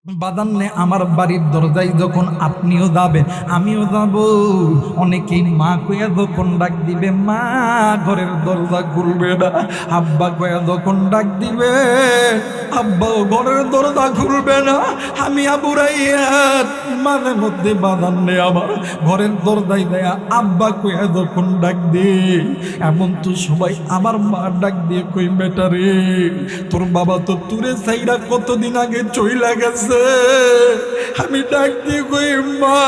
বাদান্নে আমার বাড়ির দরজায় যখন আপনিও যাবেন আমিও যাব। অনেকেই মা কইয়া যখন ডাক দিবে মা ঘরের দরজা খুলবে না, আব্বা কইয়া যখন ডাক দিবে আব্বাও ঘরের দরজা খুলবে না। আমি আবুরাইয়া মাঝে মধ্যে বাদান্নে আমার ঘরের দরজায় দেয়া আব্বা কইয়া যখন ডাক দিই, এমন তো সবাই আমার মা ডাক দিয়ে কই বেটা রে তোর বাবা তো তুরে সাইরা কতদিন আগে চইলা গেছে। আমি ডাক দিয়ে কই মা।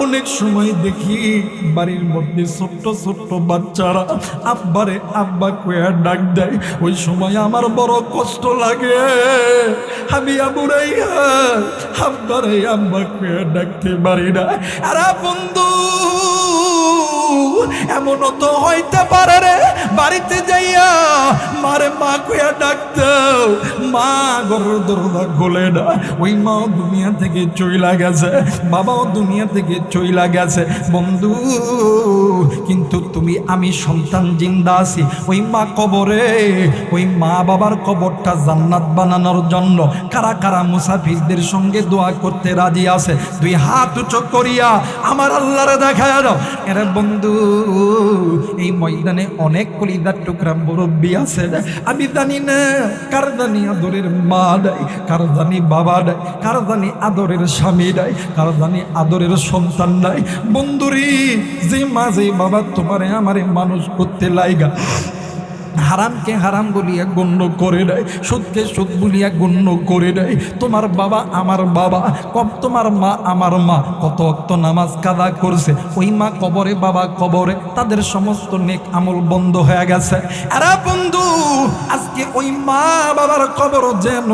অনেক সময় দেখি বাড়ির মধ্যে ছোট্ট ছোট্ট বাচ্চারা আব্বারে আব্বা কইয়া ডাক দেয়, ওই সময় আমার বড় কষ্ট লাগে। আমি আবুরাইয়া আব্বারে আব্বা কইয়া ডাকতে পারি না। আরে বন্ধু এমনও তো হইতে পারে রে বাড়িতে যাইয়া মারে মা কইয়া ডাকতেও মা ঘরের দরজা খোলে না, ওই মাও দুনিয়া থেকে চইলা গেছে, বাবাও দুনিয়া থেকে চইলা গেছে। বন্ধু কিন্তু তুমি আমি সন্তান জিন্দা আছি, ওই মা কবরে, ওই মা বাবার কবরটা জান্নাত বানানোর জন্য কারা কারা মুসাফিরদের সঙ্গে দোয়া করতে রাজি আছে? দুই হাত উঁচু করিয়া আমার আল্লাহরে দেখায় দাও। এরে বন্ধু এই ময়দানে অনেক কলিদার টুকরা মুরব্বী আছে, আমি জানি না কার জানি আদরের মা দেয়, কার জানি বাবা দেয়, কার জানি আদরের স্বামী দেয়, কার জানি আদরের সন্তান দেয়। বন্ধুরি যে মা যে বাবা তোমারে আমারে মানুষ করতে লাইগা হারামকে হারাম বলিয়া গণ্য করে দেয়, সুদকে সুদ বলিয়া গণ্য করে দেয়, তোমার বাবা আমার বাবা, তোমার মা আমার মা কত ওয়াক্ত নামাজ কাদা করছে, ওই মা কবরে বাবা কবরে, তাদের সমস্ত নেক আমল বন্ধ হয়ে গেছে। আরে বন্ধু আজকে ওই মা বাবার কবর যেন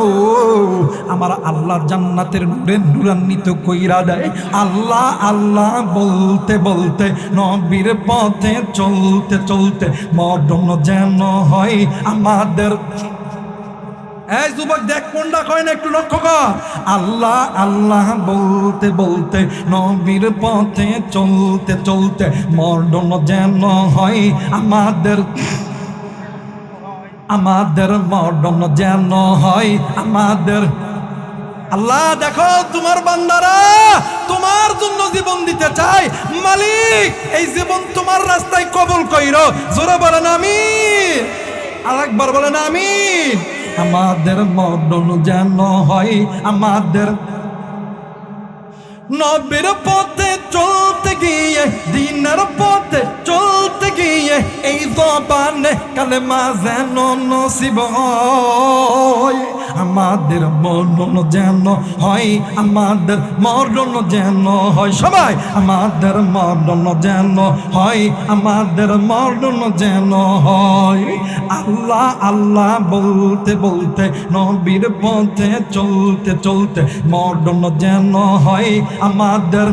আমার আল্লাহ জান্নাতের নূরে নূরান্বিত কইরা দেয়। আল্লাহ আল্লাহ বলতে বলতে নবীর পথে চলতে চলতে মরণ যেন হয় আমাদের। এই যুবক দেখ কোনটা কয় না একটু লক্ষ্য কর। আল্লাহ আল্লাহ বলতে বলতে নবীর পথে চলতে চলতে মরণ যেন হয় আমাদের, আমাদের মরণ যেন হয় আমাদের। আল্লাহ দেখো তোমার বান্দারা তোমার জন্য জীবন দিতে চায়, মালিক এই জীবন তোমার রাস্তায় কবুল কইরো। জোরে বলেন আমিন, আরেকবার বলেন আমিন। আমাদের মরণ যেন হয় আমাদের, নবীর পথে চলতে গিয়ে দিনের পথে চলতে গিয়ে এই জবানে কালেমা যেন নসিব হয়। আমাদের মরণ যেন হয় আমাদের, মরণ যেন হয় সবাই, আমাদের মরণ যেন হয় আমাদের, মরণ যেন হয়। আল্লাহ আল্লাহ বলতে বলতে নবীর পথে চলতে চলতে মরণ যেন হয় আমাদের।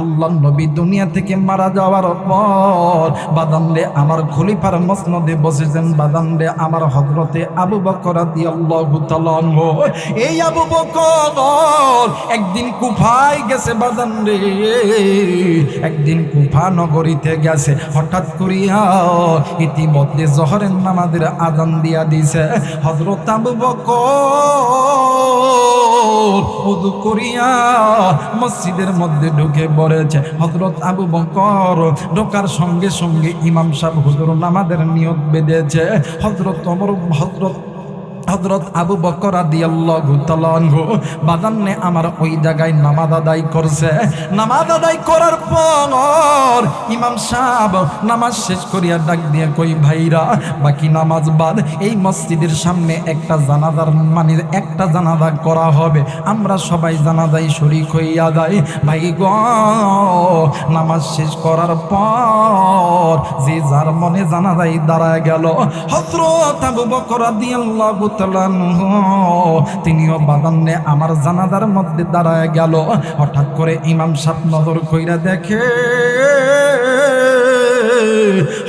আল্লাহ নবী দুনিয়া থেকে মারা যাওয়ার পর বাদানরে আমার খলিফার মসনদে বসেছেন, বাদানরে আমার হযরতে আবু বকর রাদিয়াল্লাহু তাআলা আনহু। এই আবু বকর একদিন কুফায় গেছে, বাদানরে একদিন কুফা নগরীতে গেছে, হঠাৎ করিয়া ইতিমধ্যে জোহরের নামাজের আযান দিয়া দিছে। হযরত আবু বকর ওযু করিয়া মসজিদের মধ্যে ঢুকে পড়েছে। হযরত আবু বকর ঢোকার সঙ্গে সঙ্গে ইমাম সাহেব হুজুর নামাজের নিয়ত বেঁধেছে। হযরত আবু বকর রাদিয়াল্লাহু তাআলা আনহু বাদান্নে আমার ওই জায়গায় নামাজ আদায় করছে। নামাজ আদায় করার পর ইমাম সাহেব নামাজ শেষ করিয়া ডাক দিয়ে কই ভাইরা বাকি নামাজ বাদ এই মসজিদের সামনে একটা জানাজার একটা জানাজা করা হবে, আমরা সবাই জানাজায় শরীক হইয়া যাই। ভাই গ নামাজ শেষ করার পর যে যার মনে জানাজায় দাঁড়ায় গেল হযরত আবু বকর রাদিয়াল্লাহু তাআলা আনহু, তিনিও বাদান্নে আমার জানাজার মধ্যে দাঁড়ায় গেল। হঠাৎ করে ইমাম সাহেব নজর কইরা দেখে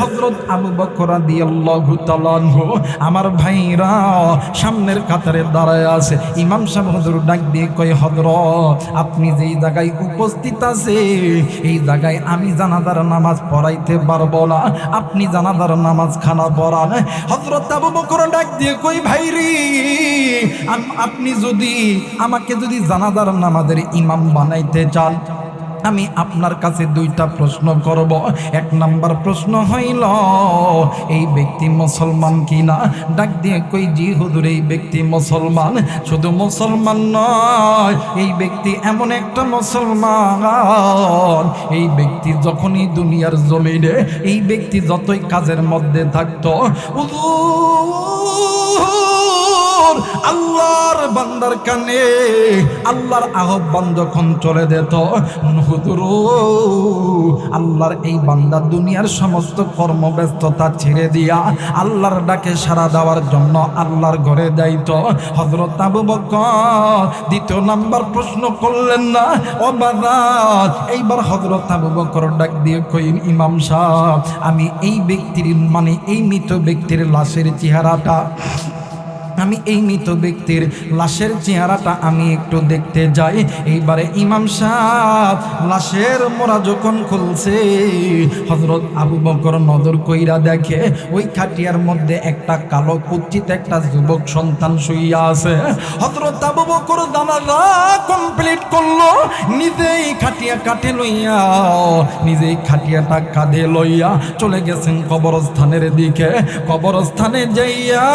হযরত আবু বকর রাদিয়াল্লাহু তাআলা আনহু আমার ভাইরা সামনের কাতারে দাঁড়ায় আছে। ইমাম সাহেব হুজুর ডাক দিয়ে কয়, হযরত আপনি যেই জায়গায় উপস্থিত আছে এই জায়গায় আমি জানাজার নামাজ পড়াইতে পারবো না, আপনি জানাজার নামাজ খানা পড়ান। হযরত আবু বকর ডাক দিয়ে কই, ভাইরি আপনি যদি আমাকে যদি জানাজার নামাজের ইমাম বানাইতে চান, আমি আপনার কাছে দুইটা প্রশ্ন করব। এক নাম্বার প্রশ্ন হইল, এই ব্যক্তি মুসলমান কিনা? ডাক দিয়ে কই, জি হুজুর এই ব্যক্তি মুসলমান। শুধু মুসলমান নয়, এই ব্যক্তি এমন একটা মুসলমান, এই ব্যক্তি যখনই দুনিয়ার জমিনে এই ব্যক্তি যতই কাজের মধ্যে থাকতো, আল্লাহর বান্দার কানে আল্লাহর আহ্বান যখন চলে যেত, হুজুর আল্লাহর এই বান্দা দুনিয়ার সমস্ত কর্মব্যস্ততা ছেড়ে দিয়া আল্লাহর ডাকে সাড়া দেওয়ার জন্য আল্লাহর ঘরে যাইত। হযরত আবু বকর দ্বিতীয় নাম্বার প্রশ্ন করলেন না, ও বাজার। এইবার হযরত আবু বকর ডাক দিয়ে কই, ইমাম সাহেব আমি এই ব্যক্তির মানে এই মৃত ব্যক্তির লাশের চেহারাটা, আমি এই মৃত ব্যক্তির লাশের চেহারাটা আমি একটু দেখতে যাই। এইবারে ইমাম সাহেব লাশের মোড়া যখন খুলছে, হযরত আবু বকর নজর কইরা দেখে ওই খাটিয়ার মধ্যে একটা কালো কুচ্ছিত একটা যুবক সন্তান শুইয়া আছে। হযরত আবু বকর জানাজা কমপ্লিট করলো, নিজেই খাটিয়া কাটে লইয়া, নিজেই খাটিয়াটা কাঁধে লইয়া চলে গেছেন কবরস্থানের দিকে। কবরস্থানে যাইয়া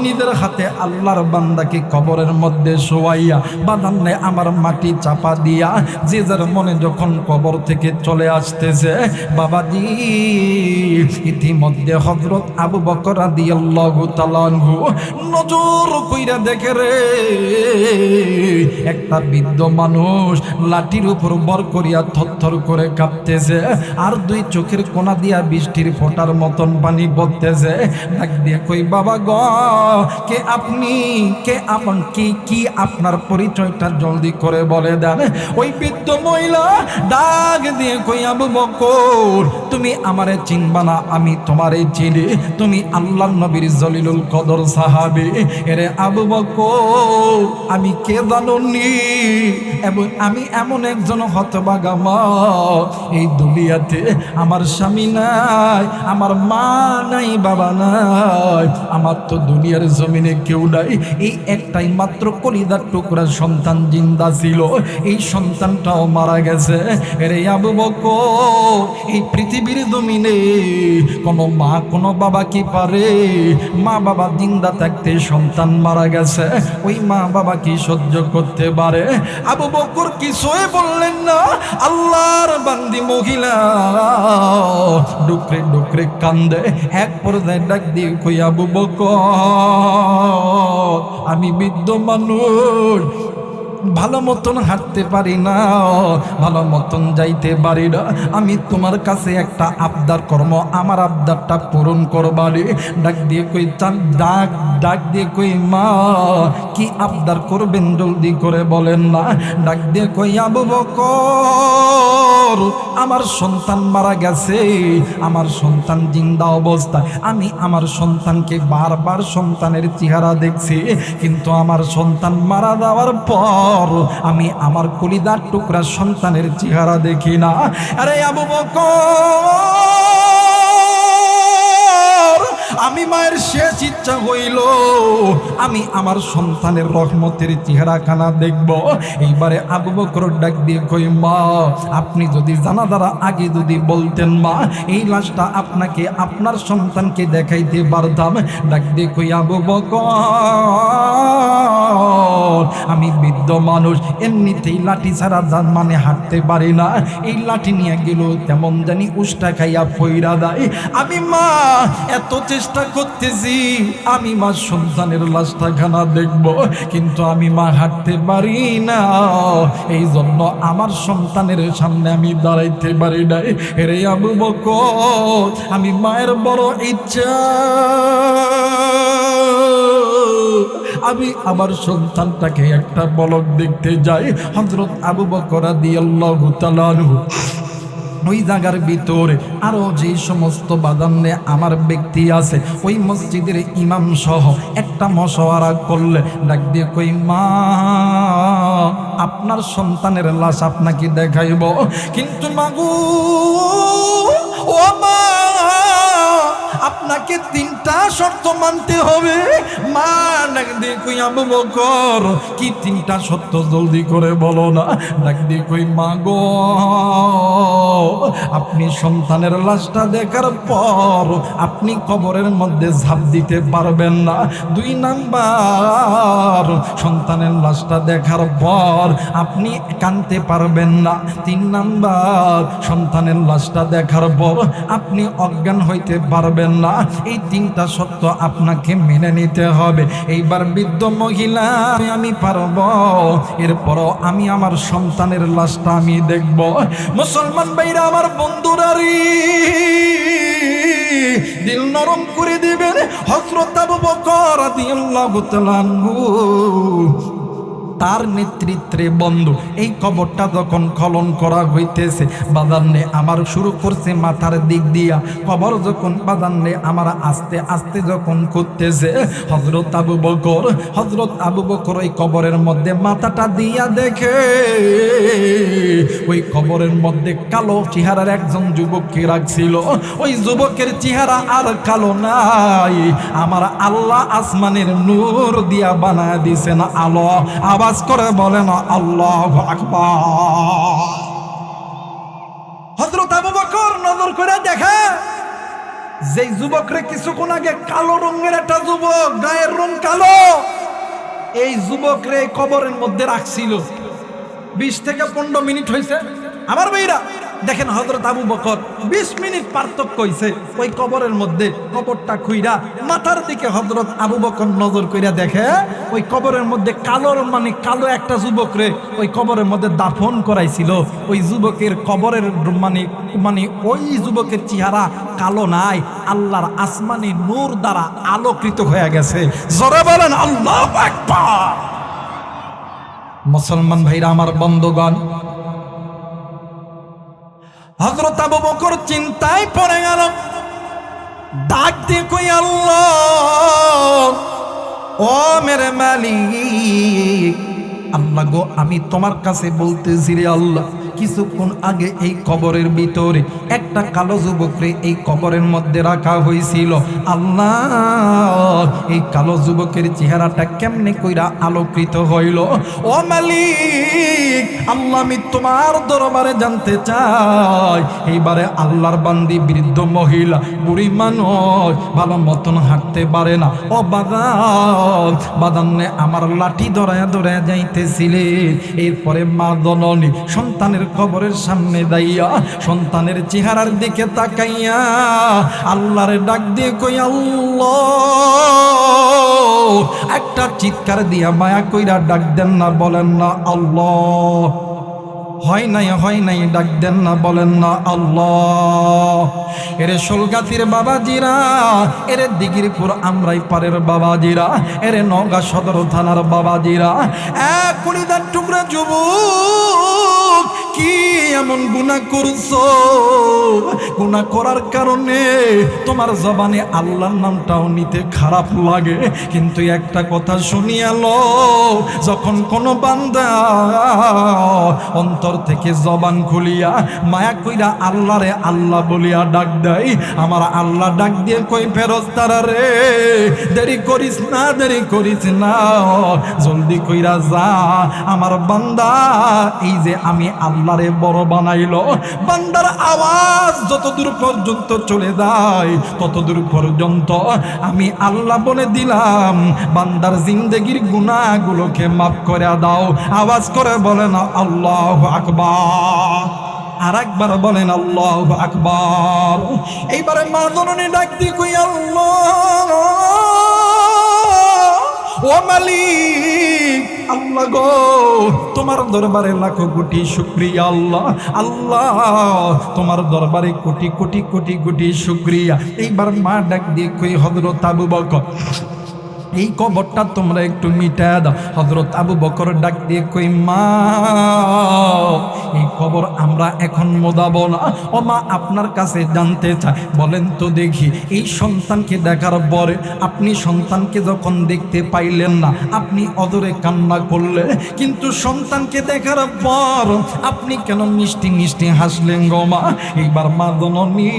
নিজের হাতে আল্লাহর বান্দাকে কবরের মধ্যে শোয়াইয়া বাদান্নে আমার মাটি চাপা দিয়া যে যার মনে যখন কবর থেকে চলে আসতেছে, বাবাজি ইতিমধ্যে হযরত আবু বকর রাদিয়াল্লাহু তাআলা আনহু নজর কইরা দেখে রে, একটা বৃদ্ধ মানুষ লাঠির উপর বর করিয়া থরথর করে কাঁপতেছে, আর দুই চোখের কোনা দিয়া বৃষ্টির ফোঁটার মতন পানি পড়তেছে। ডাক দিয়ে কই, বাবা গ কে আপনি, কে আপন, কি আপনার পরিচয়টা জলদি করে বলে দেন। ওই বৃদ্ধ মহিলা ডাক দিয়ে কই, আবু বকর তুমি আমারে চিনবা না, আমি তোমারে চিনি, তুমি আল্লাহর নবীর জলিলুল কদর সাহাবী। এরে আবু বকর আমি কে জানুনি, এবং আমি এমন একজন হতভাগা মা, এই দুনিয়াতে আমার স্বামী নাই, আমার মা নাই, বাবা নাই, আমার তো দুনিয়ার জমিনে কেউ নাই। এই একটাই মাত্র কলিজার টুকরা সন্তান জিন্দা ছিল, এই সন্তানটাও মারা গেছে। এরে আবু বকর এই পৃথিবীর জমিনে কোনো মা কোনো বাবা কি পারে? মা বাবা জিন্দা থাকতে সন্তান মারা গেছে, ওই মা বাবা কি সহ্য করতে পারে? আবু বকর কিছুই বললেন না। আল্লাহর বান্দি মহিলা ডুকরে ডুকরে কান্দে। এক পর্যায়ে ডাক দিয়ে কই, আবু বকর আমি বৃদ্ধ মানুষ, ভালো মতন হাঁটতে পারি না, ভালো মতন যাইতে পারি না, আমি তোমার কাছে একটা আবদার করবো, আমার আবদারটা পূরণ করবারে। ডাক দিয়ে কই, ডাক দিয়ে কই, মা কি আবদার করবেন জলদি করে বলেন না। ডাক দিয়ে কই, আবু বকর আমার সন্তান মারা গেছে, আমার সন্তান জিন্দা অবস্থায়, আমি আমার সন্তানকে বারবার সন্তানের চেহারা দেখছি, কিন্তু আমার সন্তান মারা যাওয়ার পর আমি আমার কলিজার টুকরা সন্তানের চেহারা দেখি না। আরে আবু বকর আমি মায়ের শেষ ইচ্ছা হইল আমি আমার সন্তানের রহমতের চেহারা খানা দেখব। এইবারে আবু বকর ডাক দিয়ে কই, মা আপনি যদি জানাজার আগে যদি বলতেন মা এই লাশটা আপনাকে আপনার সন্তানকে দেখাইতে পারতাম। ডাক দিয়ে কই, আবু বকর আমি বৃদ্ধ মানুষ, এমনিতেই লাঠি ছাড়া মানে হাঁটতে পারি না, এই লাঠি নিয়ে গেল তেমন জানি উষ্টা খাইয়া পইরা দেয়। আমি মা এত চেষ্টা করতেছি আমি মা সন্তানের লাশটা খানা দেখব, কিন্তু আমি মা হাঁটতে পারি না, এই জন্য আমার সন্তানের সামনে আমি দাঁড়াইতে পারি নাই। রে আবু বকর আমি মায়ের বড় ইচ্ছা আমি আমার সন্তানটাকে একটা পলক দেখতে যাই। হযরত আবু বকর রাদিয়াল্লাহু তাআলা আনহু ওই জায়গার ভিতরে আরো যে সমস্ত বাদান্নে আমার ব্যক্তি আছে, ওই মসজিদের ইমাম সহ একটা মশওয়ারা করলে ডাক দিয়ে কই, মা আপনার সন্তানের লাশ আপনাকে দেখাইব, কিন্তু মাগো ও মা আপনাকে 3টা শর্ত মানতে হবে। মা ডাক দিয়ে কই, আবু বকর কি 3টা শর্ত জলদি করে বলো না। ডাক দিয়ে কই, মা গো আপনি সন্তানের লাশটা দেখার পর আপনি কবরের মধ্যে ঝাঁপ দিতে পারবেন না। 2 নাম্বার, সন্তানের লাশটা দেখার পর আপনি কাঁদতে পারবেন না। 3 নাম্বার, সন্তানের লাশটা দেখার পর আপনি অজ্ঞান হইতে পারবেন না। এই 3টা সত্য আপনাকে মেনে নিতে হবে। এইবার বৃদ্ধ মহিলা, আমি পারব, এরপরও আমি আমার সন্তানের লাশটা আমি দেখব। মুসলমান ভাইরা আমার বন্ধুরা রে, দিল নরম করে দিবেন। হযরত আবু বকর রাদিয়াল্লাহু তাআলা আনহু তার নেতৃত্বে বন্ধু এই কবরটা যখন খনন করা হইতেছে, বাদান্নে আমার শুরু করছে মাথার দিক দিয়া। কবর যখন বাদান্নে আমার আস্তে আস্তে যখন করতেছে, হযরত আবু বকর ওই কবরের মধ্যে মাথাটা দিয়া দেখে ওই কবরের মধ্যে কালো চেহারার একজন যুবককে রাখছিল। ওই যুবকের চেহারা আর কালো নাই, আমার আল্লাহ আসমানের নূর দিয়া বানায় দিছেন আলো। আবার করে বলেন আল্লাহু আকবার। হযরত আবু বকর নজর করে দেখে যে যুবকরে কিছুক্ষণ আগে কালো রঙের একটা যুবক, গায়ের রং কালো, এই যুবকরে কবরের মধ্যে রাখছিল। 20 থেকে 15 মিনিট হয়েছে। আমার ভাইরা দেখেন, হযরত আবু বকর 20 মিনিট পার্থক্য হইছে ওই কবরের মধ্যে। কবরটা খুইরা মাথার দিকে হযরত আবু বকর নজর কইরা দেখে ওই কবরের মধ্যে কালো একটা যুবকরে ওই কবরের মধ্যে দাফন করাইছিল। ওই যুবকের কবরের ওই যুবকের চেহারা কালো নাই, আল্লাহর আসমানি নূর দ্বারা আলোকৃত হয়ে গেছে। জোরে বলেন আল্লাহু আকবার। মুসলমান ভাইরা আমার বন্ধুগণ, হযরত আবু বকর চিন্তায় পড়ে গেল। ডাক দিয়ে কই, আল্লাহ ও মেরে মালিক, আল্লাহ গো আমি তোমার কাছে বলতেছি রে আল্লাহ, কিছুক্ষণ আগে এই কবরের ভিতরে একটা কালো যুবকরে এই কবরের মধ্যে রাখা হয়েছিল। আল্লাহ এই কালো যুবকের চেহারাটা কেমনে কইরা আলোকিত হইল? ও মালিক আল্লাহ, আমি তোমার দরবারে জানতে চাই। এইবারে আল্লাহর বান্দি বৃদ্ধ মহিলা, বুড়ি মানুষ, ভালো মতন হাঁটতে পারে না। ও বাদানে আমার লাঠি ধরায়া ধরায়া যাইতেছিলে। এরপরে মা জননী সন্তানের কবরের সামনে দাইয়া সন্তানের চেহারার দিকে তাকাইয়া আল্লাহরে ডাক দিয়ে কই, আল্লাহ, একটা চিৎকার দিয়া মায়া কইরা ডাক দেন না, বলেন না আল্লাহ। হয় নাই ডাক দেন না, বলেন না আল্লাহ। এরে সোলগাতির বাবাজিরা, এরে দিগিরপুর আমরাই পারের বাবাজিরা, এরে নওগাঁ সদর থানার বাবাজিরা, এক কুড়িদার টুকরা যুবক, কি এমন গুনাহ করছো? গুনাহ করার কারণে তোমার জবানে আল্লাহর নামটাও নিতে খারাপ লাগে। কিন্তু একটা কথা শুনিয়া লো, যখন কোনো বান্দা অন্তর থেকে জবান খুলিয়া মায়া কইরা আল্লাহরে আল্লাহ বলিয়া ডাক দেয়, আমার আল্লাহ ডাক দিয়ে কই, ফেরেশতারা রে, দেরি করিস না, জলদি কইরা যা। আমার বান্দা এই যে আমি আল্লাহরে বড় বানাইলো, বান্দার আওয়াজ যতদূর পর্যন্ত চলে যায় ততদূর পর্যন্ত আমি আল্লাহ বলে দিলাম, বান্দার জিন্দেগির গুনাহগুলোকে মাফ করে দাও। আওয়াজ করে বলেন আল্লাহু আকবার। আর একবার বলেন আল্লাহু আকবার। এইবারে মা জননী ডাক দিয়ে কই, আল্লাহ ও মালিক, আল্লাহ গো তোমার দরবারে লাখো কোটি শুকরিয়া। আল্লাহ তোমার দরবারে কোটি কোটি কোটি কোটি শুকরিয়া। এইবার মা ডাক দিয়ে কই, হযরত আবু বকর এই কবরটা তোমরা একটু মিটা দাও। হযরত আবু বকর ডাক দিয়ে কই, মা এই কবর আমরা এখন মোদাবো না। ও মা, আপনার কাছে জানতে চাই, বলেন তো দেখি, এই সন্তানকে দেখার পরে আপনি সন্তানকে যখন দেখতে পাইলেন না আপনি অদরে কান্না করলেন, কিন্তু সন্তানকে দেখার পর আপনি কেন মিষ্টি মিষ্টি হাসলেন গো মা? এইবার মা জননী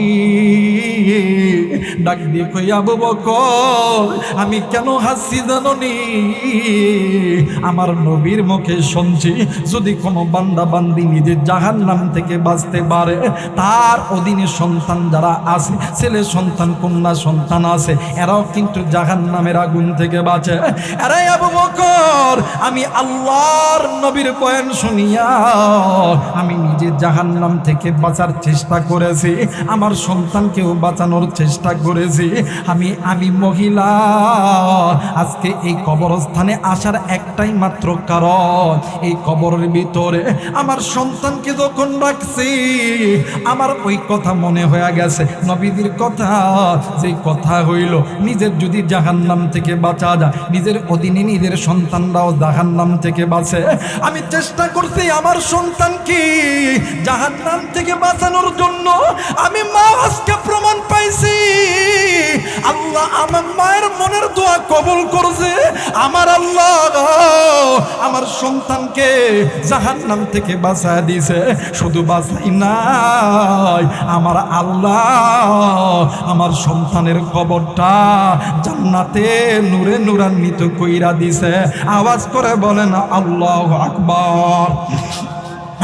ডাক দিয়ে কই, আবু বকর আমি কেন হাসি জাননি? আমার নবীর মুখে শুনছি যদি কোনো বান্দা বান্দি নিজের জাহান্নাম থেকে বাঁচতে পারে, তার অধীনে সন্তান যারা আছে, ছেলে সন্তান কন্যা সন্তান আছে, এরাও কিন্তু জাহান্নামের আগুন থেকে বাঁচে। এরাই আবু বকর, আমি আল্লাহর নবীর বয়ান শুনিয়া আমি নিজে জাহান্নাম থেকে বাঁচার চেষ্টা করেছি, আমার সন্তানকেও বাঁচানোর চেষ্টা করেছি। আমি মহিলা আজকে এই কবরস্থানে আসার একটাই মাত্র কারণ, এই কবরের ভিতরে আমার সন্তানকে যখন রাখছি আমার ওই কথা মনে হয়ে গেছে নবীদের কথা, যে কথা হইল নিজের যদি জাহান্নাম থেকে বাঁচা যায়, নিজের অধীনে নিজের সন্তানরাও জাহান্নাম থেকে বাঁচে। আমি চেষ্টা করছি আমার সন্তানকে জাহান্নাম থেকে বাঁচানোর জন্য। আমি মা আজকে প্রমাণ পাইছি, আল্লাহ আমার মায়ের মনের দোয়া কবুল করছে। আমার আল্লাহ আমার সন্তানকে জাহান্নাম থেকে বাঁচায় দিয়েছে। শুধু বাঁচাই নাই, আমার আল্লাহ আমার সন্তানের কবরটা জান্নাতে নূরে নূরান্বিত কইরা দিছে। আওয়াজ করে বলেন আল্লাহু আকবার।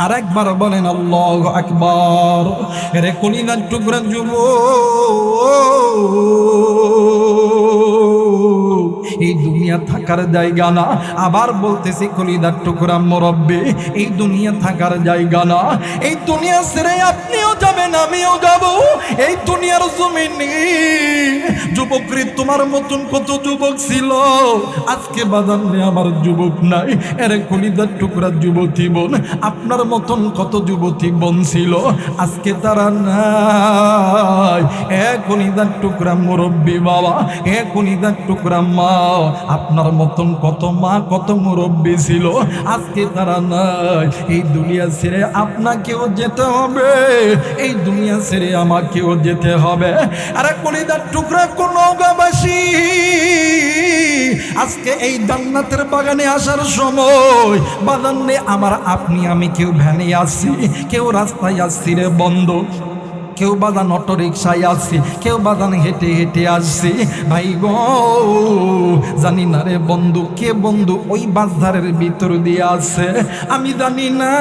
আর একবার বলেন আল্লাহু আকবার। রে কলিজার টুকরা যুবক, এই দুনিয়া থাকার জায়গা না। আবার বলতেছি কলিজার টুকরা মুরব্বি, এই দুনিয়া থাকার জায়গা না। এই দুনিয়া ছেড়ে আপনিও যাবেন, আমিও যাব। এই দুনিয়ার জমিনে যুবকরে তোমার মতন কত যুবক ছিল, আজকে বাজার নেই আমার যুবক নাই। এরে কলিজার টুকরা যুবতী বোন, আপনার মতন কত যুবতী বোন ছিল, আজকে তারা নাই। এ কলিজার টুকরা মুরব্বি বাবা, এ কলিজার টুকরা মা, আপনার মতন কত মা কত মুরব্বি ছিল, আজকে তারা নাই। এই দুনিয়া ছেড়ে আপনাকেও যেতে হবে, এই দুনিয়া ছেড়ে আমাকেও যেতে হবে। আরে কলিজার টুকরা কোন নওগাঁবাসী, আজকে এই জান্নাতের বাগানে আসার সময় বাগানে আমার আপনি আমি কেউ ভ্যানে আসছি, কেউ রাস্তায় আসছি রে বন্ধ, কেউ বাদান অটো রিক্সায় আসছি, কেউ বাদান হেঁটে হেঁটে আসছি। ভাই গো জানি না রে বন্ধু, কে বন্ধু ওই বাজারের ভিতর দিয়ে আসছে আমি জানি না।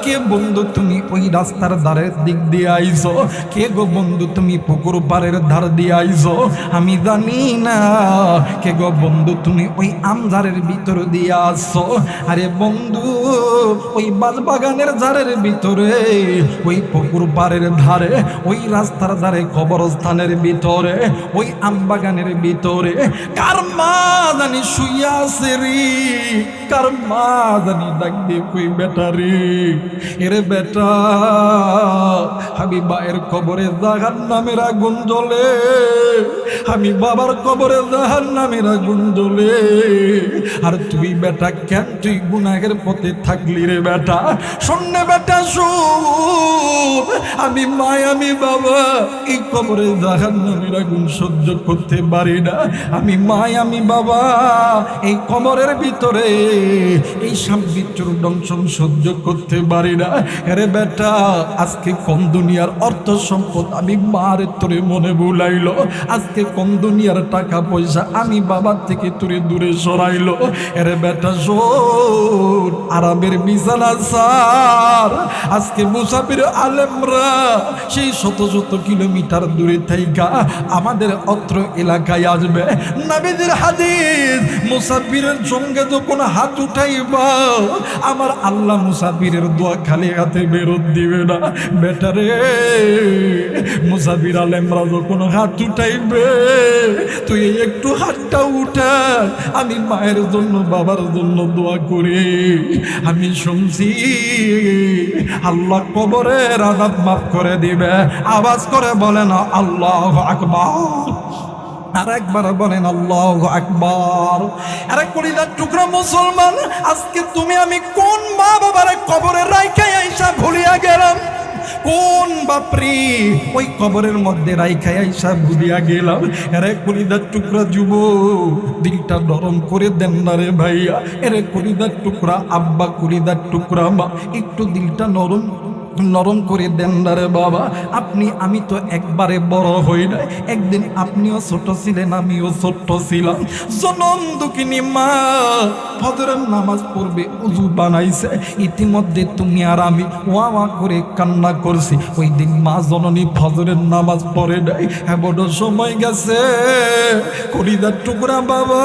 কে বন্ধু তুমি ওই রাস্তার ধারের দিক দিয়ে আইছো, কে গো বন্ধু তুমি পুকুর পাড়ের ধার দিয়ে আইছো আমি জানি না। কে গো বন্ধু তুমি ওই আমঝারের ভিতর দিয়ে আসছো। আরে বন্ধু ওই বাগানের ধারের ভিতরে, ওই পুকুর পাড়ের ধারে, ওই রাস্তার ধারে, কবরস্থানের ভিতরে, ওই আমবাগানের ভিতরে কার মা জানি শুইয়া আছে রে, কার মা জানি ডাক দিয়ে কই বেটা রে, এরে বেটা আমি মায়ের কবরে জাহান্নামের আগুন জ্বলে, আমি বাবার কবরে জাহান্নামের আগুন জ্বলে, আর তুই বেটা কেন তুই গুনাহের পথে থাকলি রে বেটা? শোনে বেটা শোন, আমি মা আমি বাবা এই কবরে জাহান্নামের আগুন সহ্য করতে পারি না। আমি মা আমি বাবা এই কবরের ভিতরে এই সাম্বিচুর দংশন সহ্য করতে পারি না। আরে বেটা আজকে কোন দুনিয়ার অর্থ সম্পদ আমি মার তোরে মনে ভুলাইলো, আজকে কোন দুনিয়ার টাকা পয়সা আমি বাবার থেকে তোরে দূরে সরাইলো। আরে বেটা শোন, আরামের বিছানা সার, আজকে মুসাফির আলেমরা সেই শত শত কিলোমিটার দূরে থাইকা আমাদের অত্র এলাকায় আসবে। নবীদের হাদিস, মুসাফিরের সঙ্গে যখন হাত উঠাইবা আমার আল্লাহ মুসাফিরের দোয়া খালি হাতে বেরোত দিবে না। বেটারে মুসাফির আলেমরা যখন হাত উঠাইবে তুই একটু হাতটা উঠা, আমি মায়ের জন্য বাবার জন্য দোয়া করি। আমি শুনছি আল্লাহ কবরের আযাব মাফ করে দিবে। আওয়াজ করে বলেন আল্লাহু আকবার। আর একবার বলেন আল্লাহু আকবার। আরে কলিজার টুকরা মুসলমান, আজকে তুমি আমি কোন মা বাবার কবরে রাইখা আইসা ভুলিয়া গেলাম, কোন বাপরি ওই কবরের মধ্যে রাইখা আইসা ভুলিয়া গেলাম। আরে কলিজার টুকরা যুবক, দিলটা নরম করে দেন না রে ভাইয়া। আরে কলিজার টুকরা আব্বা, কলিজার টুকরা মা, একটু দিলটা নরম নরম করে দেন না রে বাবা। আপনি আমি তো একবারে বড় হই নাই, একদিন আপনিও ছোট ছিলেন, আমিও ছোট ছিলাম। জনম দুঃখিনী মা ফজরের নামাজ পড়বে, উযু বানাইছে, ইতিমধ্যে তুমি আর আমি ওয়া ওয়া করে কান্না করছি। ওই দিন মা জননী ফজরের নামাজ পড়ে নাই, বড় সময় গেছে। কলিজার টুকরা বাবা,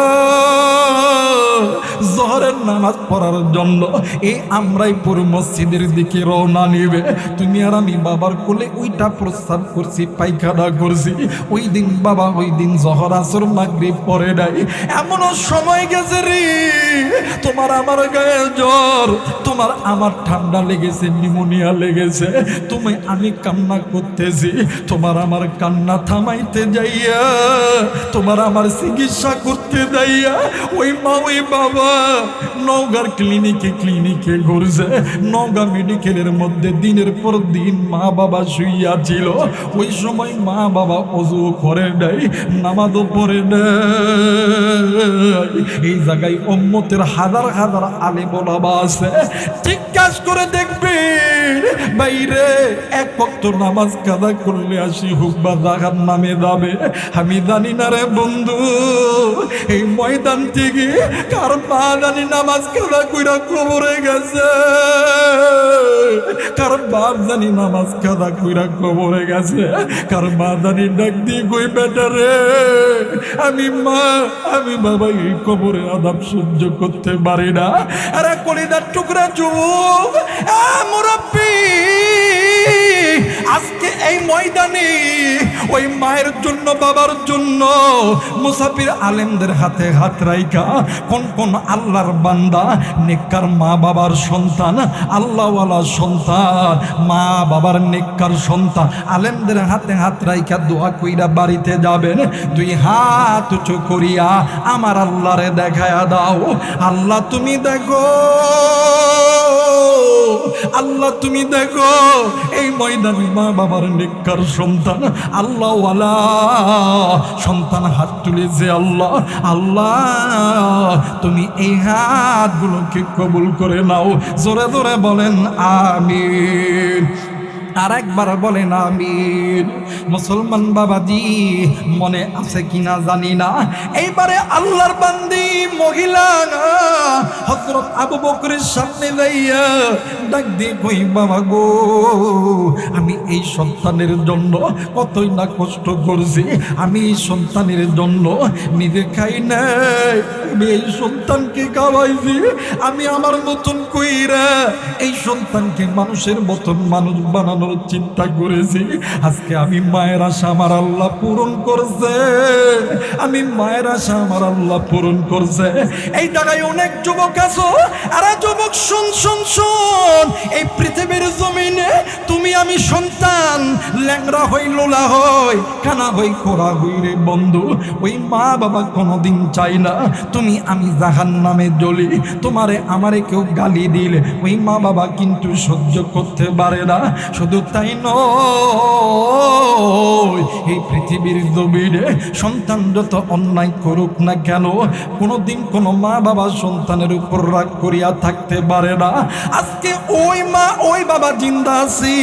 জোহরের নামাজ পড়ার জন্য এই আমরাইপুর মসজিদের দিকে রওনা নিবে। তুমি আর আমি বাবার কোলে ওইটা প্রস্তাব করছি, পায়খানা করছি। ওই দিন বাবা, ওই দিন জোহর আসর মাগরিব পড়ে নাই। এমনও সময় গেছে রে, তোমার আমার গায়ে জ্বর, তোমার আমার ঠান্ডা লেগেছে, নিউমোনিয়া লেগেছে, তুমি আমি কান্না করতেছি। তোমার আমার কান্না থামাইতে যাইয়া, তোমার আমার চিকিৎসা করতে যাইয়া ওই মা ওই বাবা নওগাঁর ক্লিনিকে ঘুরছে। নওগাঁ মেডিকেলের মধ্যে দিনের পর দিন মা বাবা শুইয়া ছিল। ওই সময় মা বাবা ওযু করে নাই, নামাজও পড়ে নাই। এই জায়গায় উম্মতের হাজার হাজার আলেম ওলামা আছে, ঠিক কাজ করে দেখবেন বাইরে এক ওয়াক্ত নামাজ কাজা করলে আসি হোক বা জাহান্নামে যাবে। আমি জানি না রে বন্ধু, এই ময়দান থেকে কার মা জানি নামাজ কাজা কইরা কবরে গেছে, কার বাপ জানি নামাজ কাজা কইরা কবরে গেছে, কার মা জানি ডাক দিয়ে কই বেটা রে, আমি মা আমি বাবা এই কবরে আযাব সহ্য করতে পারি না। আরে কলিজার টুকরা যুবক, মুরাব্বি, আজকে এই ময়দানে ওই মায়ের জন্য বাবার জন্য মুসাফির আলেমদের হাতে হাত রাইখা কোন কোন আল্লাহর বান্দা নেককার মা বাবার সন্তান, আল্লাহওয়ালা সন্তান, মা বাবার নেককার সন্তান আলেমদের হাতে হাত রাইখা দোয়া কইরা বাড়িতে যাবেন। দুই হাত উঁচু করিয়া আমার আল্লাহরে দেখায়া দাও, আল্লাহ তুমি দেখো, আল্লাহ তুমি দেখো এই ময়দানে মা বাবার নেককার সন্তান, আল্লাহওয়ালা সন্তান হাত তুলেছে। আল্লাহ আল্লাহ তুমি এই হাতগুলোকে কবুল করে নাও। জোরে জোরে বলেন আমিন। আর একবার বলেন আমিন। মুসলমান বাবাজি, মনে আছে কিনা জানি না, এইবারে আল্লাহর বান্দি মহিলা হযরত আবু বকরের সামনে যাইয়া ডাক দিয়ে কই, বাবা গো, আমি এই সন্তানের জন্য কতই না কষ্ট করছি, আমি এই সন্তানের জন্য নিজে খাই নাই, আমি এই সন্তানকে খাওয়াইছি, আমি আমার মতন কইরা এই সন্তানকে মানুষের মতন মানুষ বানানোর চিন্তা করেছি। আজকে আমি মায়ের আশা আমার আল্লাহ পূরণ করছে, আমি মায়ের আশা আমার আল্লাহ পূরণ করছে। এই জায়গায় অনেক যুবক আছো, আরে যুবক শুন শুন শুন, এই পৃথিবীর জমিনে তুমি আমি সন্তান, ল্যাংড়া হই লোলা হই কানা হই খোরা হই রে বন্ধু, ওই মা বাবা কোনোদিন চাই না তুমি আমি জাহান্নামে জ্বলি। তোমারে আমারে কেউ গালি দিলে ওই মা বাবা কিন্তু সহ্য করতে পারে না। শুধু তাই নয়, এই পৃথিবীর জমিনে সন্তান যত অন্যায় করুক না কেন, কোনোদিন কোনো মা বাবা সন্তানের উপর রাগ করিয়া থাকতে পারে না। আজকে ওই মা ওই বাবা জিন্দা আছি,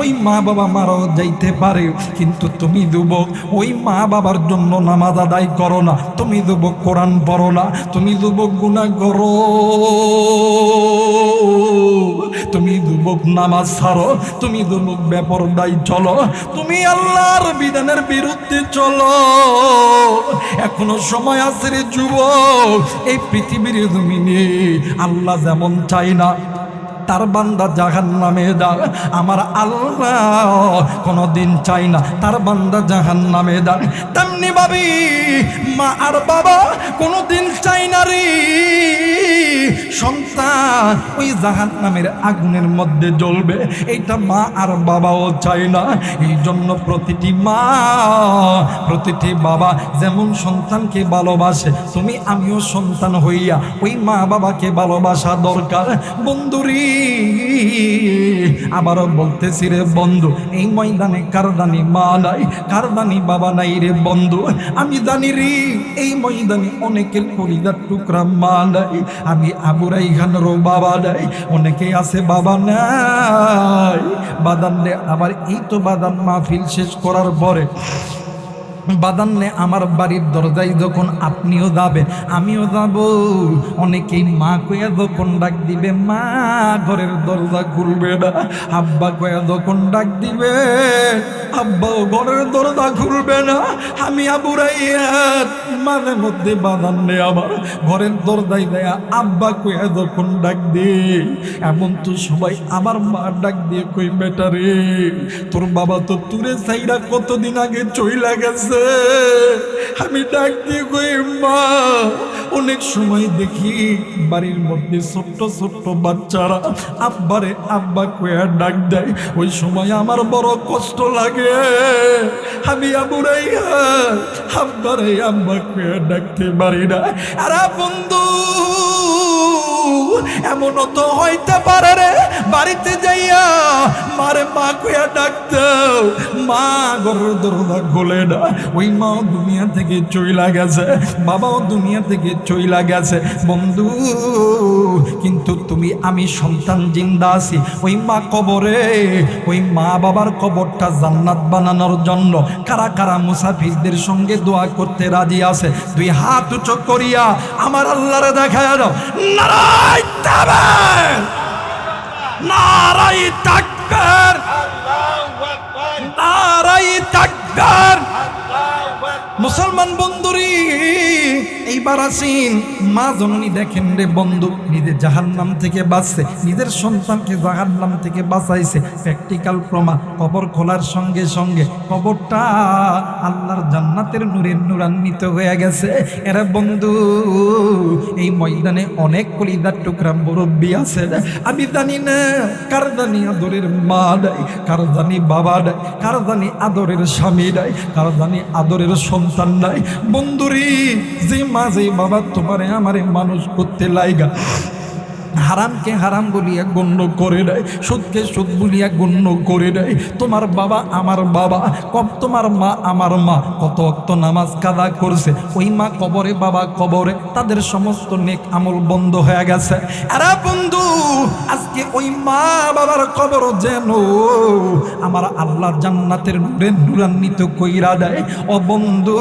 ওই মা বাবা মারাও যাইতে পারে, কিন্তু তুমি যুবক ওই মা বাবার জন্য নামাজ আদায় করো না, তুমি যুবক কোরআন পড়ো না, তুমি যুবক গুনাহ করো, তুমি যুবক নামাজ ছাড়ো, তুমি যুবক বেপরদাই চলো, তুমি আল্লাহর বিধানের বিরুদ্ধে চলো। এখনো সময় আছে রে যুবক, এই পৃথিবীর জমিনে আল্লাহ যেমন চাই না তার বান্দা জাহান্নামে যাক, আমার আল্লাহ কোনোদিন চাই না তার বান্দা জাহান্নামে যাক। তেমনি ভাবি মা আর বাবা কোনোদিন চাই না রে সন্তান ওই জাহান্নামের আগুনের মধ্যে জ্বলবে, এইটা মা আর বাবাও চায় না। এই জন্য প্রতিটি মা প্রতিটি বাবা যেমন সন্তানকে ভালোবাসে, তুমি আমিও সন্তান হইয়া ওই মা বাবাকে ভালোবাসা দরকার। বন্ধুরি আবারও বলতেছি রে বন্ধু, এই ময়দানে কারদানি মা নাই, কারদানি বাবা নাই রে বন্ধু। আমি জানি রে এই ময়দানে অনেকের কলিজার টুকরা মা নাই, আমি আবুরাই খানেরও বাবা নাই, অনেকে আছে বাবা নাই। বাদান রে আবার এই তো বাদান মাহফিল শেষ করার পরে বাদান্নে আমার বাড়ির দরজায় যখন আপনিও যাবেন আমিও যাব, অনেকেই মা কয়া যখন ডাক দিবে মা ঘরের দরজা খুলবে না, আব্বা কয়া যখন ডাক দিবে আব্বাও ঘরের দরজা খুলবে না। আমি আবুরাইয়ার মাঝে মধ্যে বাদান্নে আমার ঘরের দরজায় দেয়া আব্বা কয়া যখন ডাক দিই, এমন তো সবাই আমার মা ডাক দিয়ে কই বেটা রে তোর বাবা তো তুরে চাইরা কতদিন আগে চইলা গেছে। আমি ডাক দিয়ে কই মা, অনেক সময় দেখি বাড়ির মধ্যে ছোট্ট ছোট্ট বাচ্চারা আব্বারে আব্বা কয়া ডাক দেয়, ওই সময় আমার বড় কষ্ট লাগে। আমি আবুরাইয়া আব্বারে আব্বা কয়া ডাকতে পারি না। আরে বন্ধু এমনও তো হইতে পারে রে বাড়িতে যাইয়া মারে মা কয়া ডাকতেও মা ঘরের দরজা খোলে না, ওই মাও দুনিয়া থেকে চইলা গেছে, বাবাও দুনিয়া থেকে চইলা গেছে। বন্ধু কিন্তু তুমি আমি সন্তান জিন্দা আছি, ওই মা কবরে, ওই মা বাবার কবরটা জান্নাত বানানোর জন্য কারা কারা মুসাফিরদের সঙ্গে দোয়া করতে রাজি আছে? দুই হাত উঁচু করিয়া আমার আল্লাহরে দেখায় দাও। নারায় তাকবীর, নারায় তাকবীর, নারায় তাকবীর। মুসলমান বন্ধুরি এইবার আসিন, মা জননী দেখেন রে বন্ধু নিজে জাহান্নাম থেকে বাঁচছে, নিজের সন্তানকে জাহান্নাম থেকে বাঁচাইছে। প্র্যাকটিক্যাল প্রমাণ, কবর খোলার সঙ্গে সঙ্গে কবরটা আল্লাহর জান্নাতের নূরের নূরান্বিত হয়ে গেছে। এরা বন্ধু এই ময়দানে অনেক কলিজার টুকরা মুরব্বী আছে, আমি জানি না কার জানি আদরের মা নাই, কার জানি বাবা নাই, কার জানি আদরের স্বামী নাই, কার জানি আদরের সন্তান নাই। বন্ধুরি যে মা যে বাবা তোমারে আমারে মানুষ করতে লাইগা হারামকে হারাম বলিয়া গণ্য করে দেয়, সুদকে সুদ বলিয়া গণ্য করে দেয়, তোমার বাবা আমার বাবা, তোমার মা আমার মা কত ওয়াক্ত নামাজ কাদা করছে, ওই মা কবরে বাবা কবরে, তাদের সমস্ত নেক আমল বন্ধ হয়ে গেছে। আরে বন্ধু আজকে ওই মা বাবার কবর যেন আমার আল্লাহ জান্নাতের নূরে নূরান্বিত কইরা দেয়। ও বন্ধু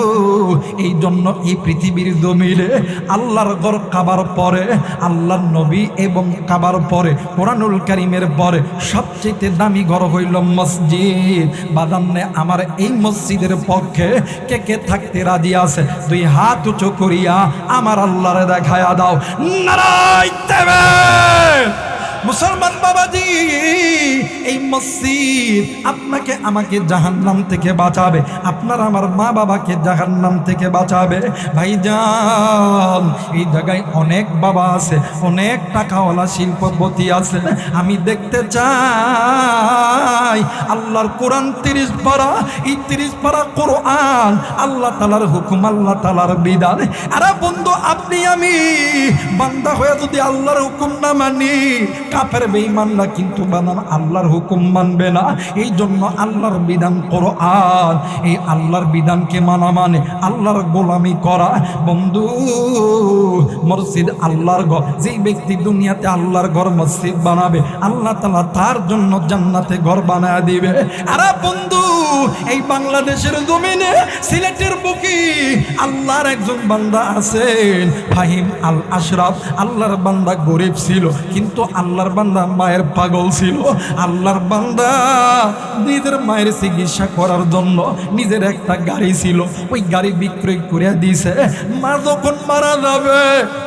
এই জন্য এই পৃথিবীর জমিনে আল্লাহর ঘর কাবার পরে, আল্লাহর নবী এবং কাবার পরে, কোরআনুল কারীমের পরে সবচেয়ে দামি ঘর হইল মসজিদ। বাদান্নে আমার এই মসজিদের পক্ষে কে কে থাকতে রাজি আছে? দুই হাত উঁচু করিয়া আমার আল্লাহরে দেখায়া দাও। নারায়ে তাকবীর। মুসলমান বাবাজি এই মসজিদ আপনাকে আমাকে জাহান্নাম থেকে বাঁচাবে, আপনার আমার মা বাবাকে জাহান্নাম থেকে বাঁচাবে। ভাইজান এই জায়গায় অনেক বাবা আছে, অনেক টাকাওয়ালা শিল্পপতি আছে, আমি দেখতে চাই আল্লাহর কোরআন 30 পারা, এই 30 পারা কোরআন আল্লাহ তাআলার হুকুম, আল্লাহ তাআলার বিধান। আরে বন্ধু আপনি আমি বান্দা হয়ে যদি আল্লাহর হুকুম না মানি, কাফের বেঈমানরা কিন্তু বানান আল্লাহর হুকুম মানবে না। এই জন্য আল্লাহর বিধান কোরআন, এই আল্লাহর বিধানকে মানা মানে আল্লাহর গোলামি করা। বন্ধু মসজিদ আল্লাহর ঘর, যেই ব্যক্তি দুনিয়াতে আল্লাহর ঘর মসজিদ বানাবে আল্লাহ তাআলা তার জন্য জান্নাতে ঘর বানায় দিবে। আরে বন্ধু এই বাংলাদেশের জমিনে সিলেটের বুকে আল্লাহর একজন বান্দা আছেন ফাহিম আল আশরাফ। আল্লাহর বান্দা গরিব ছিল কিন্তু আল্লাহর বান্দা মায়ের পাগল ছিল। আল্লাহর বান্দা নিজের মায়ের চিকিৎসা করার জন্য নিজের একটা গাড়ি ছিল, ওই গাড়ি বিক্রয় করে দিয়েছে। মা যখন মারা যাবে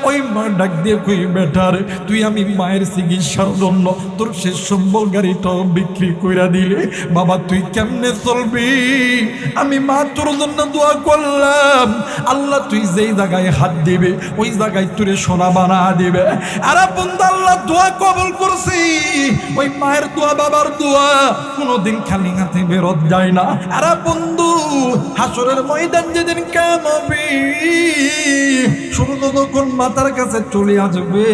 ওই মা ডাক দিয়ে কই বেটার তুই আমি মায়ের চিকিৎসার জন্য তোর শেষ সম্বল গাড়িটাও বিক্রি কইরা দিলে বাবা তুই কেমনে চলবি? আমি মা তোর জন্য দোয়া করলাম, আল্লাহ তুই যেই জায়গায় হাত দিবে ওই জায়গায় তুরে সোনা বানা দিবে। আরে বন্ধু আল্লাহ দোয়া কবুল করছি। ওই মায়ের দোয়া বাবার দোয়া কোনোদিন খালি হাতে বেরোত যায় না। আরে বন্ধু হাসরের ময়দান যেদিন কাম হবে, সূর্য যখন মাথার কাছে চলে আসবে,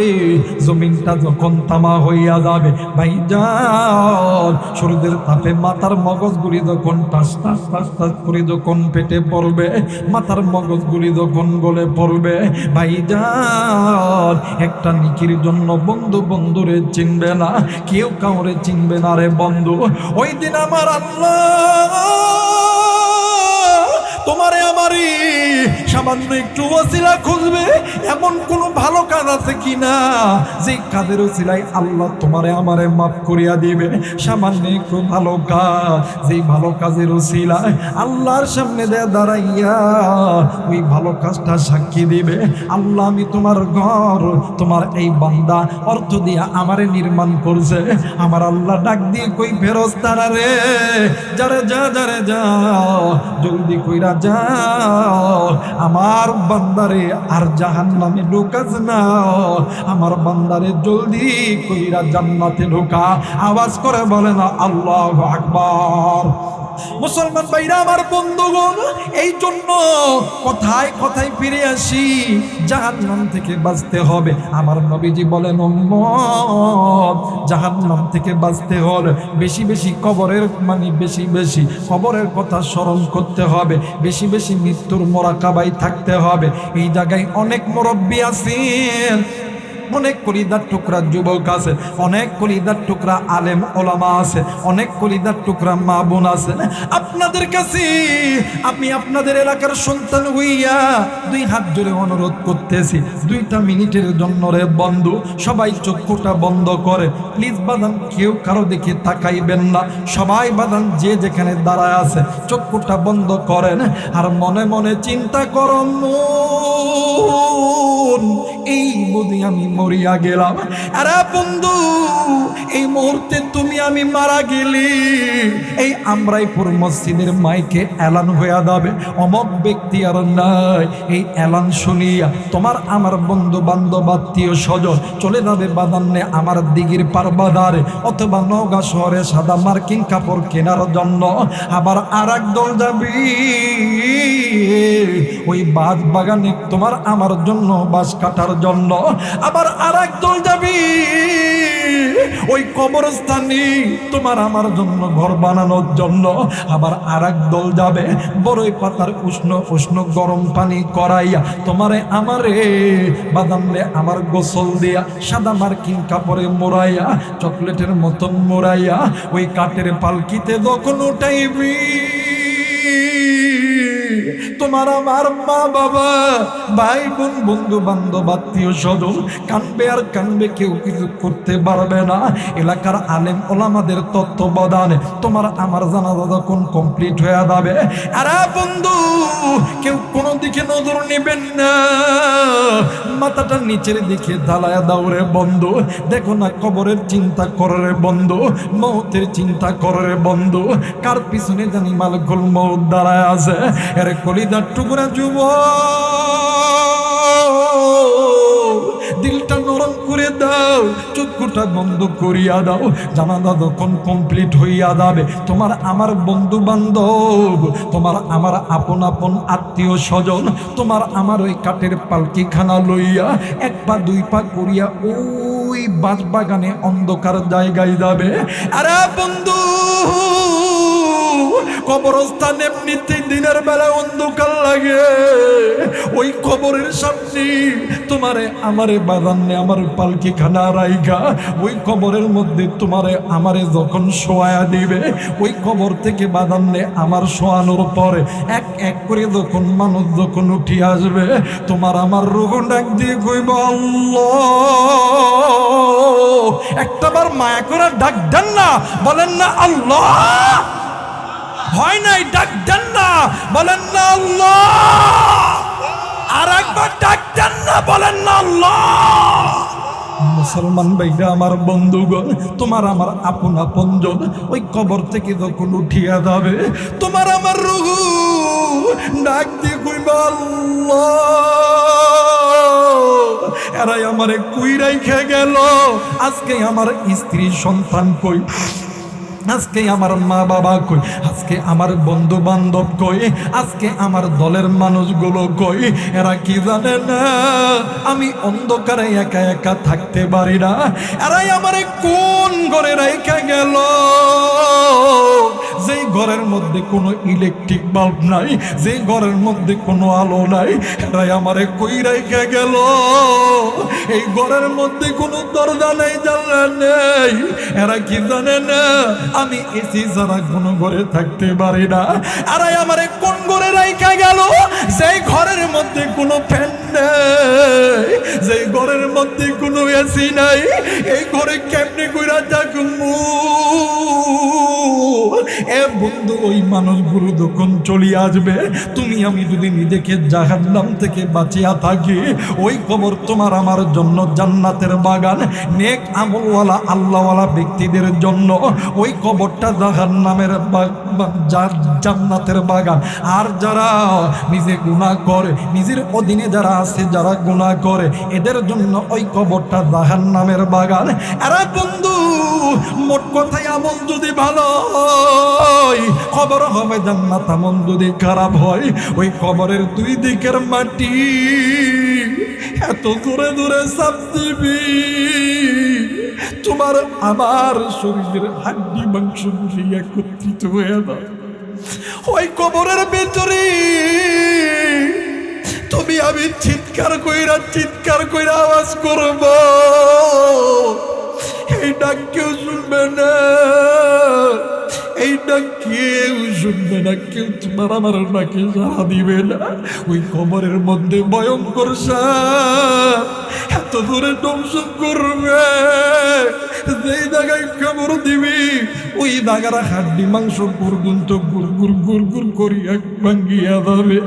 জমিনটা যখন তামা হইয়া যাবে, ভাইজান সূর্যের তাপে মাথার মগজগুলি যখন টাস টাস টাস টাস করে যখন পেটে পড়বে, মাথার মগজগুলি যখন গলে পড়বে, ভাইজান একটা নিকির জন্য বন্ধু বন্ধুরে চিনবে না, কেউ কাউরে চিনবে না রে বন্ধু। ওই দিন আমার আল্লাহ তোমারে আমারই সামান্য একটু ওসিলা খুঁজবে, এমন কোন ভালো কাজ আছে কিনা যে কাজের ওসিলায় আল্লাহ তোমারে আমারে মাফ করিয়া দিবে। সামান্য একটু ভালো কাজ, যেই ভালো কাজের ওসিলায় আল্লাহর সামনে দেয়া দাঁড়াইয়া ওই ভালো কাজটা সাক্ষী দিবে, আল্লাহ আমি তোমার ঘর, তোমার এই বান্দা অর্থ দিয়া আমারে নির্মাণ করছে। আমার আল্লাহ ডাক দিয়ে কই ফেরেশতারা রে, যারে যা যারে যা জলদি কইরা যাও, আমার বান্দারে আর জাহান্নামে ঢোকাস না, আমার বান্দারে জলদি কইরা জান্নাতে ঢোকা। আওয়াজ করে বলে না আল্লাহু আকবার। মুসলমান ভাইরা আমার বন্ধুগণ, এই জন্য কথায় কথায় ফিরে আসি, জাহান্নাম থেকে বাঁচতে হবে। আমার নবীজি বলেন উম্মত জাহান্নাম থেকে বাঁচতে হলে বেশি বেশি কবরের বেশি বেশি কবরের কথা স্মরণ করতে হবে, বেশি বেশি মৃত্যুর মোরাকাবায় থাকতে হবে। এই জায়গায় অনেক মুরব্বী আছেন, অনেক কলিদার টুকরা যুবক আছে, অনেক কলিদার টুকরা আলেম ওলামা আছে, অনেক কলিদার টুকরা মা বোন আছে। আপনাদের কাছে আমি আপনাদের এলাকার সন্তান হইয়া দুই হাত জোরে অনুরোধ করতেছি, 2টা মিনিটের জন্য রে বন্ধু সবাই চক্ষুটা বন্ধ করে প্লিজ বাদান, কেউ কারো দিকে তাকাইবেন না, সবাই বাদান যে যেখানে দাঁড়ায় আছে চক্ষুটা বন্ধ করেন আর মনে মনে চিন্তা করুন, এই বুঝি আমি মরিয়া গেলাম। আরে বন্ধু এই মুহূর্তে তুমি আমি মারা গেলি, এই আমরাইপুর মসজিদের মাইকে এলান হইয়া যাবে, অমক ব্যক্তি আর নাই। এই এলান শুনিয়া তোমার আমার বন্ধু বান্ধব আত্মীয় স্বজন চলে যাবে বাদান্নে আমার দিঘির পার বাজারে অথবা নওগাঁ শহরে সাদা মার্কিং কাপড় কেনার জন্য। আবার আর এক দল যাবি ওই বাজ বাগানে তোমার আমার জন্য বাঁশ কাটার জন্য। আবার আর এক দল যাবি ওই কবরস্থানে তোমার আমার জন্য ঘর বানানোর জন্য। আবার আর এক দল যাবে বড়ই পাতার উষ্ণ উষ্ণ গরম পানি করাইয়া তোমারে আমারে বাদামলে আমার গোসল দিয়া সাদা মার্কিং কাপড়ে মোড়াইয়া চকলেটের মতন মোড়াইয়া ওই কাঠের পালকিতে যখন উঠাইবি তোমার আমার মা বাবা ভাই বোন বন্ধু বান্ধব আত্মীয় স্বজন কানবে আর কানবে, কেউ কিছু করতে পারবে না। এলাকার আলেম ওলামাদের তত্ত্বাবধানে তোমার আমার জানাজা যখন কমপ্লিট হয়ে যাবে, আরে বন্ধু কেউ কোনো দিকে নজর নেবেন না, মাথাটা নিচের দিকে ঢালায়া দাও রে বন্ধু। দেখো না কবরের চিন্তা করে রে বন্ধু, মৌতের চিন্তা করে রে বন্ধু, কার পিছনে জানি মালকুল মৌত দাঁড়ায় আছে। এর কলিদার টুকরা যুবক দিলটা নরম করে দাও, চক্ষুটা বন্ধ করিয়া দাও। জানাজা যখন কমপ্লিট হইয়া যাবে তোমার আমার বন্ধু বান্ধব তোমার আমার আপন আপন আত্মীয় স্বজন তোমার আমার ওই কাঠের পালকিখানা লইয়া 1 পা 2 পা করিয়া ওই বাঁশ বাগানে অন্ধকার জায়গায় যাবে। আরে বন্ধু কবরস্থান এমনিতেই দিনের বেলা অন্ধকার লাগে, ওই কবরের সামনে তোমারে আমারে বাগানে আমার পালকিখানা রাইগা ওই কবরের মধ্যে তোমারে আমারে যখন শোয়া দিবে, ওই কবর থেকে বাগানে আমার শোয়ানোর পরে এক এক করে যখন মানুষ যখন উঠে আসবে তোমার আমার রূহ ডাক দিয়ে কইব আল্লাহ। একটাবার মায়া করে ডাক দেন না, বলেন না আল্লাহ। হয় নাই ডাক দেন না, বলেন না আল্লাহ। আর একবার ডাক দেন না, বলেন না আল্লাহ। মুসলমান ভাইরা আমার, বন্ধুগণ, তোমার আমার আপন আপনজন ওই কবর থেকে যখন উঠিয়া যাবে, তোমার আমার রূহ ডাক দিয়ে কইবা আল্লাহ, এরাই আমারে কুই রাইখা গেল, আজকে আমার স্ত্রী সন্তান কই, আজকে আমার মা বাবা কই, আজকে আমার বন্ধু বান্ধব কই, আজকে আমার দলের মানুষগুলো কই। এরা কি জানে না আমি অন্ধকারে একা একা থাকতে পারি না, এরাই আমারে কোন ঘরে রেখে গেল, যেই ঘরের মধ্যে কোনো ইলেকট্রিক বাল্ব নাই, যেই ঘরের মধ্যে কোনো আলো নাই, এরাই আমারে কই রেখে গেল। এই ঘরের মধ্যে কোনো দরজা নেই, জানলা নেই, এরা কি জানে না আমি এসি ছাড়া কোনো ঘরে থাকতে পারি না। আর আমারে কোন ঘরে রাইখা গেল, যেই ঘরের মধ্যে কোনো ফ্যান নেই, যেই ঘরের মধ্যে কোনো এসি নাই, এই ঘরে কেমনে কইরা থাকমু? এ বন্ধু, ওই মানুষগুলো যখন চলে আসবে, তুমি আমি যদি নিজেকে জাহান্নাম থেকে বাঁচিয়া থাকি, ওই কবর তোমার আমার জন্য জান্নাতের বাগান, নেক আমলওয়ালা আল্লাহওয়ালা ব্যক্তিদের জন্য ওই কবরটা জাহান্নামের জান্নাতের বাগান। আর যারা নিজে গুনাহ করে, নিজের অধীনে যারা আছে, যারা গুনাহ করে, এদের জন্য ওই কবরটা জাহান্নামের বাগান। আরে বন্ধু, মোট কথাই আমল যদি ভালো হয় কবর হবে জান্নাত, আমল যদি খারাপ হয় ওই কবরের দুই দিকের মাটি এত দূরে দূরে চাপ দিবি, তোমার আমার শরীরের হাড্ডি মাংস গুলি একত্রিত হয়ে যাবে ওই কবরের ভেতরে। তুমি আমি চিৎকার কইরা আওয়াজ করব, এই ডাক কেউ শুনবে না, এই ডাক কেউ শুনবে না, কেউ তোমার আমার ডাকে সাড়া দিবে না। ওই কবরের মধ্যে ভয়ঙ্কর সাপ এত দূরে দংশন করবে, যেই জায়গায় কবর দিবি ওই জায়গার হাড্ডি মাংস পর্যন্ত গুড় গুড় করিয়া ভাঙ্গিয়া যাবে।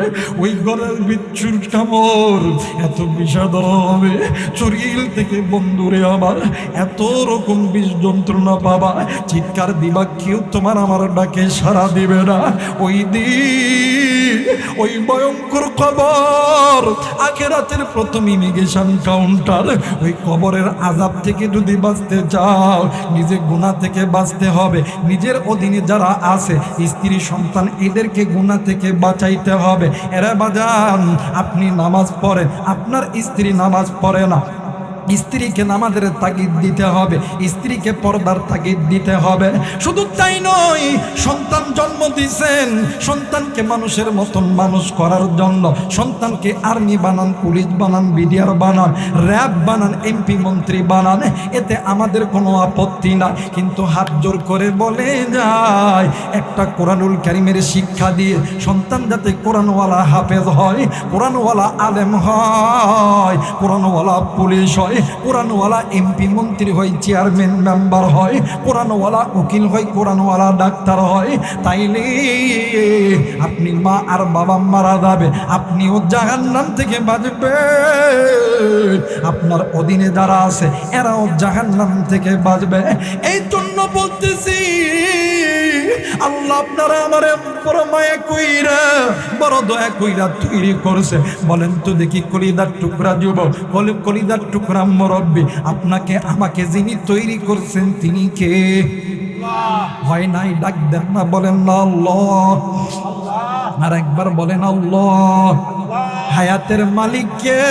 ওই গলার বিচ্ছুর কামড় এত বিষাদর হবে, শরীর থেকে বন্ধুরে আমার এত রকম বিষ যন্ত্রণা পাবা, চিৎকার দিবা, কেউ তোমার আমার ডাকে সাড়া দিবে না। ওই দিন ওই ভয়ঙ্কর কবর আখিরাতের প্রথম ইমিগ্রেশন কাউন্টার। ওই কবরের আযাব থেকে যদি বাঁচতে চাও, নিজে গুনাহ থেকে বাঁচতে হবে, নিজের অধীনে যারা আছে, স্ত্রী সন্তান, এদেরকে গুনাহ থেকে বাঁচাইতে হবে। এরা বাজান, আপনি নামাজ পড়েন, আপনার স্ত্রী নামাজ পড়ে না, স্ত্রীকে নামাজের তাগিদ দিতে হবে, স্ত্রীকে পর্দার তাগিদ দিতে হবে। শুধু তাই নয়, সন্তান জন্ম দিয়েছেন, সন্তানকে মানুষের মতন মানুষ করার জন্য সন্তানকে আর্মি বানান, পুলিশ বানান, বিডিআর বানান, র্যাব বানান, এমপি মন্ত্রী বানান, এতে আমাদের কোনো আপত্তি নাই। কিন্তু হাত জোর করে বলে যায়, একটা কোরআনুল কারীমের শিক্ষা দিয়ে সন্তান যাতে কোরআনওয়ালা হাফেজ হয়, কোরআনওয়ালা আলেম হয়, কোরআনওয়ালা পুলিশ হয়, কোরআনওয়ালা এমপি মন্ত্রী হয়, চেয়ারম্যান মেম্বার হয়, কোরআনওয়ালা উকিল হয়, কোরআনওয়ালা ডাক্তার হয়, তাইলে আপনি মা আর বাবা মারা যাবে, আপনিও জাহান্নাম থেকে বাঁচবে, আপনার অধীনে যারা আছে এরাও জাহান্নাম থেকে বাঁচবে। এই জন্য বলতেছি, আল্লাহ আপনারা আমার বড় মায়া কইরা, বড় দয়া কইরা তৈরি করছে। বলেন তো দেখি, কলিজার টুকরা যুবক, কলিজার টুকরা মুরব্বী, আপনাকে আমাকে যিনি তৈরি করছেন তিনি কে? হয় নাই? ডাক দেন না, বলেন না আল্লাহ। আর একবার বলেন আল্লাহ। হায়াতের মালিক কে?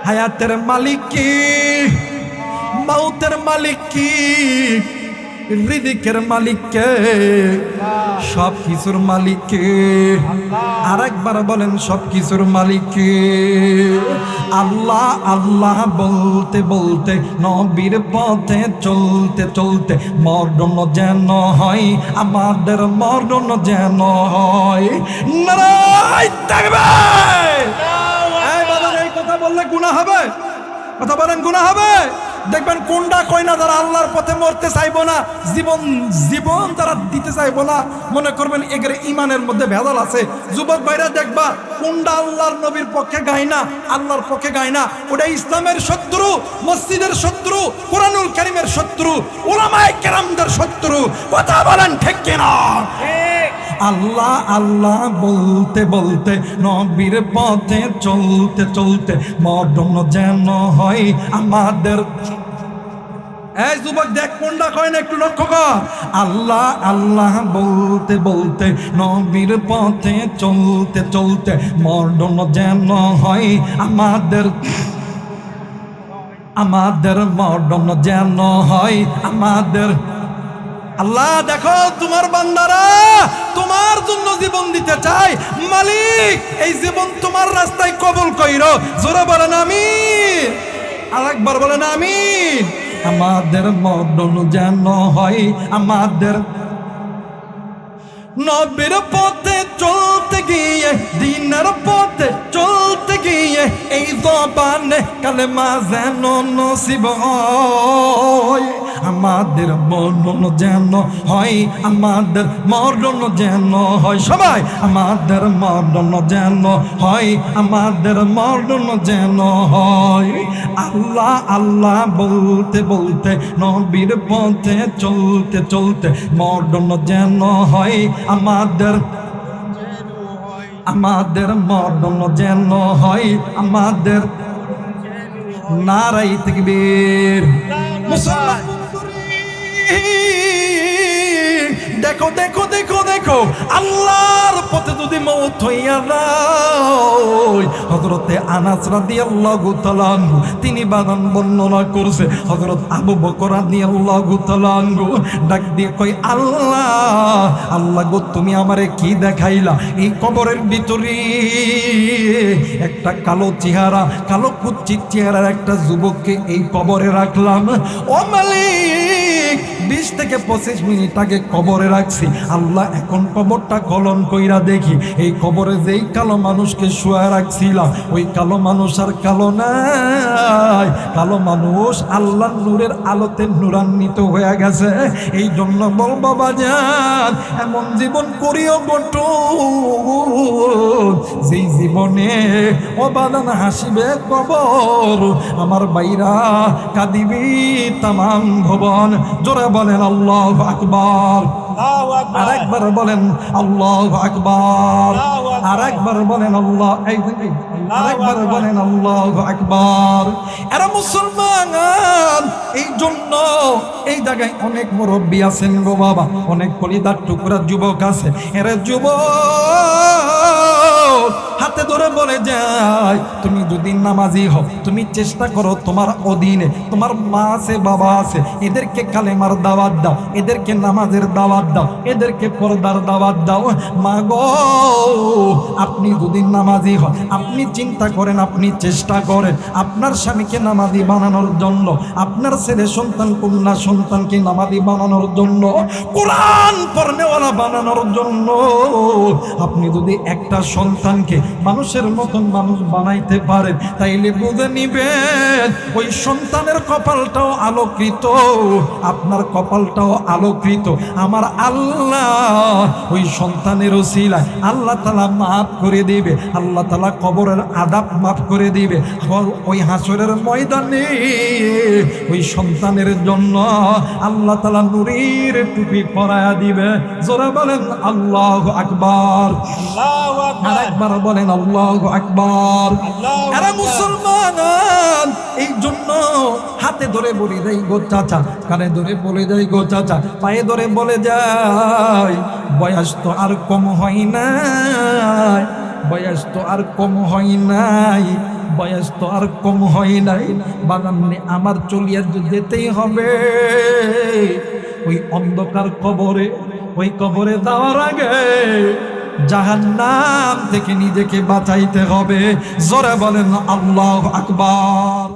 হায়াতের মালিক কি? মাউতের মালিক কি? রিজিকের মালিক কে? সব কিছুর মালিক কে? আর একবার বলেন, সব কিছুর মালিক কে? আল্লাহ আল্লাহ বলতে বলতে, নবীর পথে চলতে চলতে, মরণ যেন হয় আমাদের, মরণ যেন হয়। নারায়ে তাকবীর! এই বাবা, এই কথা বললে গুনাহ হবে? কথা বলেন, গুনাহ হবে? দেখবেন কোনটা কয় না, যারা আল্লাহর পথে মরতে চাইবো না, জীবন জীবন তারা দিতে চাইবো না, মনে করবেন এগের ইমানের মধ্যে ভেজাল আছে। যুবক ভাইরা দেখবা কোনটা আল্লাহর নবীর পক্ষে গায় না, আল্লাহর পক্ষে গায় না, ওটা ইসলামের শত্রু, মসজিদের শত্রু, কোরআনুল কারীমের শত্রু, উলামায়ে কেরামদের শত্রু। কথা বলেন ঠিক কিনা? আল্লাহ আল্লাহ বলতে বলতে, নবীর পথে চলতে চলতে মরণ যেন হয় আমাদের। এই যুবক দেখ কোনটা কয় না, একটু লক্ষ্য কর। আল্লাহ আল্লাহ বলতে বলতে, নবীর পথে চলতে চলতে মরণ যেন হয় আমাদের, আমাদের মরণ যেন হয় আমাদের। আল্লাহ দেখো তোমার বান্দারা তোমার জন্য জীবন দিতে চাই, মালিক এই জীবন তোমার রাস্তায় কবুল কইরো। জোরে বলেন আমিন, আরেকবার বলেন আমিন। আমাদের মরণ যেন হয় আমাদের, নবীর পথে চলতে গিয়ে, দিনের পথে চলতে গিয়ে এই জবানে কালেমা যেন নসিব হয়। আমাদের মরণ যেন হয় আমাদের, মরণ যেন হয় সবাই, আমাদের মরণ যেন হয় আমাদের, মরণ যেন হয়। আল্লাহ আল্লাহ বলতে বলতে, নবীর পথে চলতে চলতে মরণ যেন হয় আমাদের, আমাদের মরণ যেন হয় আমাদের। নারায়ে তাকবীর। মুসলমান দেখো দেখো দেখো দেখো, আল্লাহর পথে যদি মওত হইয়া যায়, হযরতে আনাস রাদিয়াল্লাহু তাআলা আনহু তিনি বাগান বর্ণনা করছে, হযরত আবু বকর রাদিয়াল্লাহু তাআলা আনহু ডাক দিয়ে কই, আল্লাহ আল্লাহ গো তুমি আমারে কি দেখাইলা? এই কবরের ভিতরে একটা কালো চেহারা, কালো কুচ্ছিত চেহারার একটা যুবককে এই কবরে রাখলাম। ও মালিক 20 থেকে 25 মিনিট আগে কবরে রাখছি, আল্লাহ এখন কবরটা খনন কইরা দেখি এই কবরে যেই কালো মানুষকে শুয়ে রাখছিলাম, ওই কালো মানুষ আর কালো নাই, কালো মানুষ আল্লাহর নূরের আলোতে নূরান্বিত হয়ে গেছে। এই জন্য বল বাবা যান, এমন জীবন করিও গঠন যেই জীবনে অবাদান হাসিবে কবর, আমার বাইরা কাঁদিবি তামাম ভুবন। জোরে বলেন আল্লাহু আকবার, আরেকবার বলেন আল্লাহু আকবার, আরেকবার বলেন আল্লাহ, আরেকবার বলেন আল্লাহু আকবার। এরা মুসলমান, এই জন্য এই জায়গায় অনেক মুরব্বী আছেন গো বাবা, অনেক কলিদার টুকরা যুবক আছে। এরা যুবক হাতে ধরে বলে যায়, তুমি যদি নামাজি হও, তুমি চেষ্টা করো তোমার অধীনে তোমার মা আছে, বাবা আছে, এদেরকে কালেমার দাওয়াত দাও, এদেরকে নামাজের দাওয়াত দাও, এদেরকে পর্দার দাওয়াত দাও। মা গো আপনি যদি নামাজি হন, আপনি চিন্তা করেন, আপনি চেষ্টা করেন আপনার স্বামীকে নামাজি বানানোর জন্য, আপনার ছেলে সন্তান কন্যা সন্তানকে নামাজি বানানোর জন্য, কোরআন পড়নেওয়ালা বানানোর জন্য। আপনি যদি একটা সন্তানকে মানুষের মতন মানুষ বানাইতে পারেন, তাইলে বুঝে নিবেন ওই সন্তানের কপালটাও আলোকিত, আপনার কপালটাও আলোকিত। আমার আল্লাহ ওই সন্তানের ওসিলায় আল্লাহ তাআলা মাফ করে দিবে, আল্লাহ তাআলা কবরের আযাব মাফ করে দিবে। ওই হাসরের ময়দানে ওই সন্তানের জন্য আল্লাহ তাআলা নূরের টুপি পরায়া দিবে। জোরে বলেন আল্লাহু আকবার, আল্লাহু আকবার, আরেকবার বলেন আল্লাহু আকবার। আরে মুসলমান, এই জন্য হাতে ধরে বলে যাই গো চাচা, কানে ধরে বলে যাই গো চাচা, পায়ে ধরে বলে যাই, বয়স তো আর কম হয় নাই, বয়স তো আর কম হয় নাই, বয়স তো আর কম হয় নাই। বাগানে আমার চলিয়া যেতেই হবে ওই অন্ধকার কবরে। ওই কবরে যাওয়ার আগে জাহান্নাম থেকে নিজেকে বাঁচাইতে হবে। জোরে বলেন আল্লাহু আকবার।